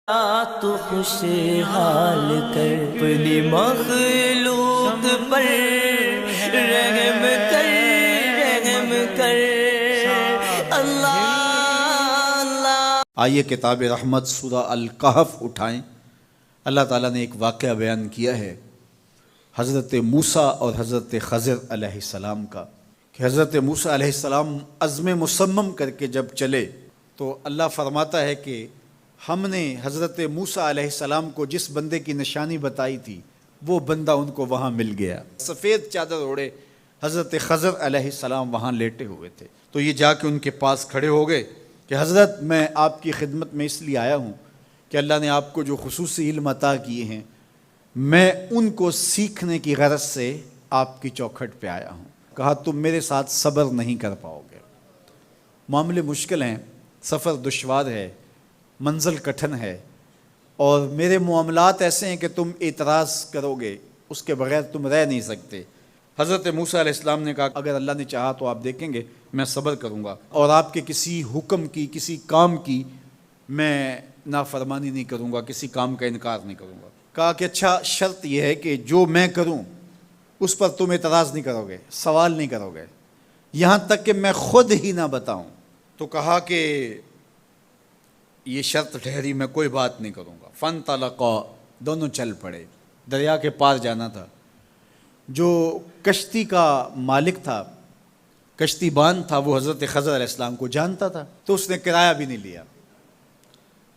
تو خوشحال کر اپنی مخلوق پر رحم کر اللہ اللہ۔ آئیے کتاب رحمت سورہ الکہف اٹھائیں۔ اللہ تعالیٰ نے ایک واقعہ بیان کیا ہے حضرت موسیٰ اور حضرت خضر علیہ السلام کا، کہ حضرت موسیٰ علیہ السلام عزم مصمم کر کے جب چلے تو اللہ فرماتا ہے کہ ہم نے حضرت موسیٰ علیہ السلام کو جس بندے کی نشانی بتائی تھی وہ بندہ ان کو وہاں مل گیا۔ سفید چادر اوڑے حضرت خضر علیہ السلام وہاں لیٹے ہوئے تھے، تو یہ جا کے ان کے پاس کھڑے ہو گئے کہ حضرت میں آپ کی خدمت میں اس لیے آیا ہوں کہ اللہ نے آپ کو جو خصوصی علم عطا کیے ہیں میں ان کو سیکھنے کی غرض سے آپ کی چوکھٹ پہ آیا ہوں۔ کہا تم میرے ساتھ صبر نہیں کر پاؤ گے، معاملے مشکل ہیں، سفر دشوار ہے، منزل کٹھن ہے، اور میرے معاملات ایسے ہیں کہ تم اعتراض کرو گے اس کے بغیر تم رہ نہیں سکتے۔ حضرت موسیٰ علیہ السلام نے کہا اگر اللہ نے چاہا تو آپ دیکھیں گے میں صبر کروں گا اور آپ کے کسی حکم کی کسی کام کی میں نافرمانی نہیں کروں گا، کسی کام کا انکار نہیں کروں گا۔ کہا کہ اچھا شرط یہ ہے کہ جو میں کروں اس پر تم اعتراض نہیں کرو گے، سوال نہیں کرو گے، یہاں تک کہ میں خود ہی نہ بتاؤں۔ تو کہا کہ یہ شرط ٹھہری، میں کوئی بات نہیں کروں گا۔ فانطلقا، دونوں چل پڑے، دریا کے پار جانا تھا۔ جو کشتی کا مالک تھا، کشتی بان تھا، وہ حضرت خضر علیہ السلام کو جانتا تھا تو اس نے کرایہ بھی نہیں لیا،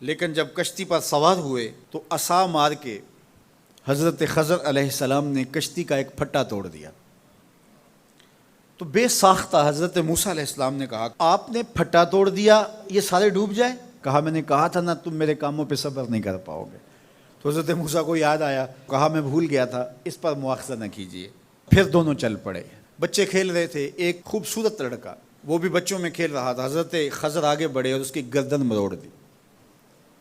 لیکن جب کشتی پر سوار ہوئے تو عصا مار کے حضرت خضر علیہ السلام نے کشتی کا ایک پھٹا توڑ دیا۔ تو بے ساختہ حضرت موسیٰ علیہ السلام نے کہا آپ نے پھٹا توڑ دیا، یہ سارے ڈوب جائیں؟ کہا میں نے کہا تھا نا تم میرے کاموں پہ صبر نہیں کر پاؤ گے۔ تو حضرت موسیٰ کو یاد آیا، کہا میں بھول گیا تھا، اس پر مواخذہ نہ کیجیے۔ پھر دونوں چل پڑے، بچے کھیل رہے تھے، ایک خوبصورت لڑکا وہ بھی بچوں میں کھیل رہا تھا۔ حضرت خضر آگے بڑھے اور اس کی گردن مروڑ دی،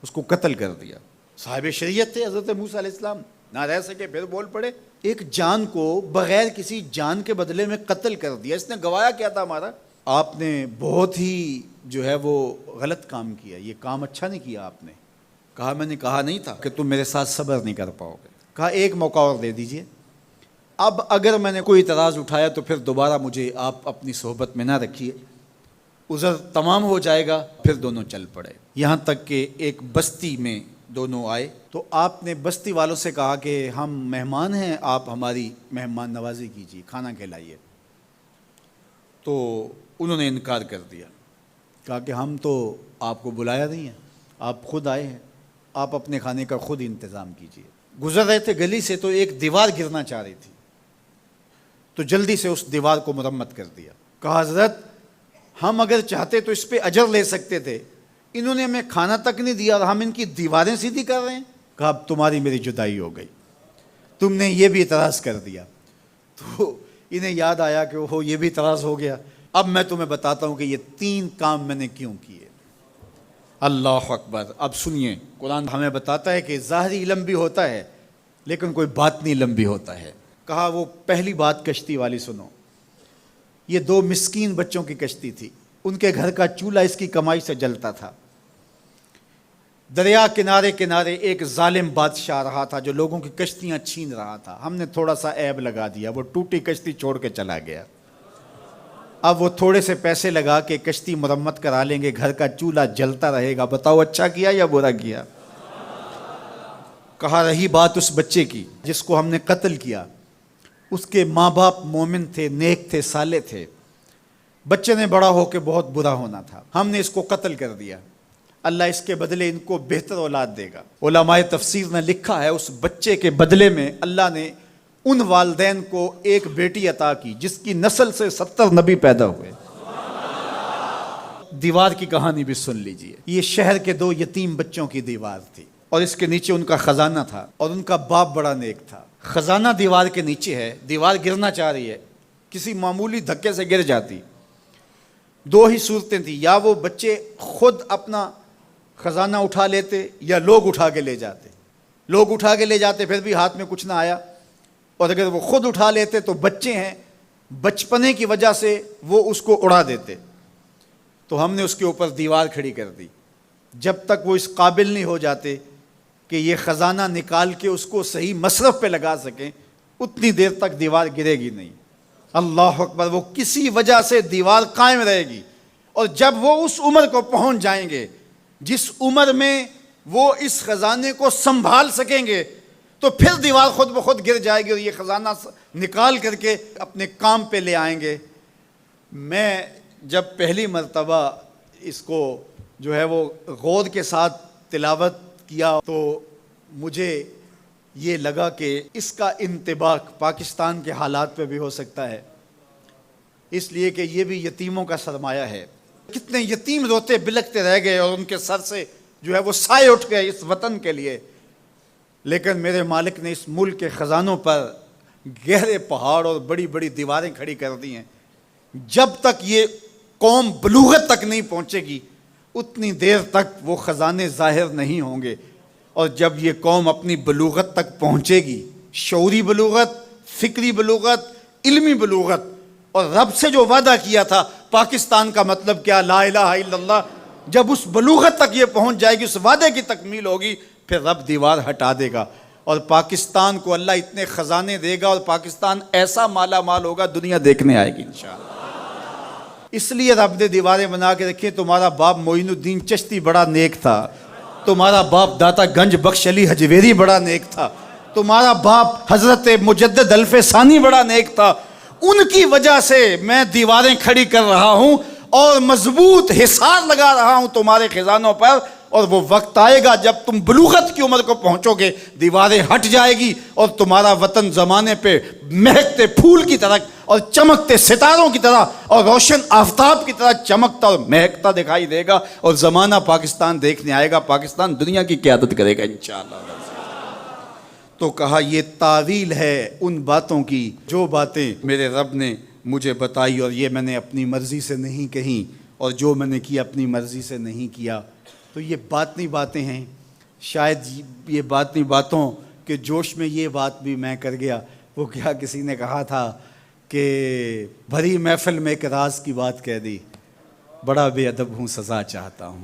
اس کو قتل کر دیا۔ صاحب شریعت تھے حضرت موسیٰ علیہ السلام، نہ رہ سکے، پھر بول پڑے ایک جان کو بغیر کسی جان کے بدلے میں قتل کر دیا، اس نے گوایا کیا تھا ہمارا؟ آپ نے بہت ہی جو ہے وہ غلط کام کیا، یہ کام اچھا نہیں کیا آپ نے۔ کہا میں نے کہا نہیں تھا کہ تم میرے ساتھ صبر نہیں کر پاؤ گے۔ کہا ایک موقع اور دے دیجئے، اب اگر میں نے کوئی اعتراض اٹھایا تو پھر دوبارہ مجھے آپ اپنی صحبت میں نہ رکھیے، عذر تمام ہو جائے گا۔ پھر دونوں چل پڑے، یہاں تک کہ ایک بستی میں دونوں آئے تو آپ نے بستی والوں سے کہا کہ ہم مہمان ہیں، آپ ہماری مہمان نوازی کیجیے، کھانا کھلائیے۔ تو انہوں نے انکار کر دیا، کہا کہ ہم تو آپ کو بلایا نہیں ہے، آپ خود آئے ہیں، آپ اپنے کھانے کا خود انتظام کیجیے۔ گزر رہے تھے گلی سے تو ایک دیوار گرنا چاہ رہی تھی، تو جلدی سے اس دیوار کو مرمت کر دیا۔ کہا حضرت ہم اگر چاہتے تو اس پہ اجر لے سکتے تھے، انہوں نے ہمیں کھانا تک نہیں دیا اور ہم ان کی دیواریں سیدھی کر رہے ہیں۔ کہا اب تمہاری میری جدائی ہو گئی، تم نے یہ بھی اعتراض کر دیا۔ تو انہیں یاد آیا کہ وہ یہ بھی اعتراض ہو گیا، اب میں تمہیں بتاتا ہوں کہ یہ 3 کام میں نے کیوں کیے۔ اللہ اکبر۔ اب سنیے، قرآن ہمیں بتاتا ہے کہ ظاہری علم بھی ہوتا ہے لیکن کوئی باطنی علم بھی ہوتا ہے۔ کہا وہ پہلی بات کشتی والی سنو، یہ 2 مسکین بچوں کی کشتی تھی، ان کے گھر کا چولہا اس کی کمائی سے جلتا تھا۔ دریا کنارے کنارے ایک ظالم بادشاہ رہا تھا جو لوگوں کی کشتیاں چھین رہا تھا، ہم نے تھوڑا سا عیب لگا دیا، وہ ٹوٹی کشتی چھوڑ کے چلا گیا۔ اب وہ تھوڑے سے پیسے لگا کے کشتی مرمت کرا لیں گے، گھر کا چولہا جلتا رہے گا، بتاؤ اچھا کیا یا برا کیا؟ کہا رہی بات اس بچے کی جس کو ہم نے قتل کیا، اس کے ماں باپ مومن تھے، نیک تھے، صالح تھے، بچے نے بڑا ہو کے بہت برا ہونا تھا، ہم نے اس کو قتل کر دیا، اللہ اس کے بدلے ان کو بہتر اولاد دے گا۔ علماء تفسیر نے لکھا ہے اس بچے کے بدلے میں اللہ نے ان والدین کو ایک بیٹی عطا کی جس کی نسل سے 70 نبی پیدا ہوئے۔ دیوار کی کہانی بھی سن لیجئے، یہ شہر کے 2 یتیم بچوں کی دیوار تھی اور اس کے نیچے ان کا خزانہ تھا اور ان کا باپ بڑا نیک تھا۔ خزانہ دیوار کے نیچے ہے، دیوار گرنا چاہ رہی ہے، کسی معمولی دھکے سے گر جاتی۔ 2 ہی صورتیں تھیں، یا وہ بچے خود اپنا خزانہ اٹھا لیتے یا لوگ اٹھا کے لے جاتے۔ لوگ اٹھا کے لے جاتے پھر بھی ہاتھ میں کچھ نہ آیا، اور اگر وہ خود اٹھا لیتے تو بچے ہیں، بچپنے کی وجہ سے وہ اس کو اڑا دیتے۔ تو ہم نے اس کے اوپر دیوار کھڑی کر دی، جب تک وہ اس قابل نہیں ہو جاتے کہ یہ خزانہ نکال کے اس کو صحیح مصرف پہ لگا سکیں، اتنی دیر تک دیوار گرے گی نہیں۔ اللہ اکبر، وہ کسی وجہ سے دیوار قائم رہے گی، اور جب وہ اس عمر کو پہنچ جائیں گے جس عمر میں وہ اس خزانے کو سنبھال سکیں گے، تو پھر دیوار خود بخود گر جائے گی اور یہ خزانہ نکال کر کے اپنے کام پہ لے آئیں گے۔ میں جب پہلی مرتبہ اس کو جو ہے وہ غور کے ساتھ تلاوت کیا تو مجھے یہ لگا کہ اس کا انطباق پاکستان کے حالات پہ بھی ہو سکتا ہے، اس لیے کہ یہ بھی یتیموں کا سرمایہ ہے۔ کتنے یتیم روتے بلکتے رہ گئے اور ان کے سر سے جو ہے وہ سائے اٹھ گئے اس وطن کے لیے، لیکن میرے مالک نے اس ملک کے خزانوں پر گہرے پہاڑ اور بڑی بڑی دیواریں کھڑی کر دی ہیں۔ جب تک یہ قوم بلوغت تک نہیں پہنچے گی اتنی دیر تک وہ خزانے ظاہر نہیں ہوں گے، اور جب یہ قوم اپنی بلوغت تک پہنچے گی، شعوری بلوغت، فکری بلوغت، علمی بلوغت، اور رب سے جو وعدہ کیا تھا پاکستان کا مطلب کیا، لا الہ الا اللہ، جب اس بلوغت تک یہ پہنچ جائے گی، اس وعدے کی تکمیل ہوگی، پھر رب دیوار ہٹا دے گا اور پاکستان کو اللہ اتنے خزانے دے گا اور پاکستان ایسا مالا مال ہوگا دنیا دیکھنے آئے گی انشاءاللہ۔ اس لیے رب نے دیواریں بنا کے رکھی۔ تمہارا باپ معین الدین چشتی بڑا نیک تھا، تمہارا باپ داتا گنج بخش علی حجویری بڑا نیک تھا، تمہارا باپ حضرت مجدد الف ثانی بڑا نیک تھا، ان کی وجہ سے میں دیواریں کھڑی کر رہا ہوں اور مضبوط حصار لگا رہا ہوں تمہارے خزانوں پر، اور وہ وقت آئے گا جب تم بلوغت کی عمر کو پہنچو گے، دیواریں ہٹ جائے گی اور تمہارا وطن زمانے پہ مہکتے پھول کی طرح اور چمکتے ستاروں کی طرح اور روشن آفتاب کی طرح چمکتا اور مہکتا دکھائی دے گا، اور زمانہ پاکستان دیکھنے آئے گا، پاکستان دنیا کی قیادت کرے گا انشاءاللہ۔ تو کہا یہ تعویل ہے ان باتوں کی جو باتیں میرے رب نے مجھے بتائی، اور یہ میں نے اپنی مرضی سے نہیں کہیں، اور جو میں نے کیا اپنی مرضی سے نہیں کیا۔ تو یہ باطنی باتیں ہیں، شاید یہ باطنی باتوں کے جوش میں یہ بات بھی میں کر گیا۔ وہ کیا کسی نے کہا تھا کہ بھری محفل میں ایک راز کی بات کہہ دی، بڑا بے ادب ہوں سزا چاہتا ہوں۔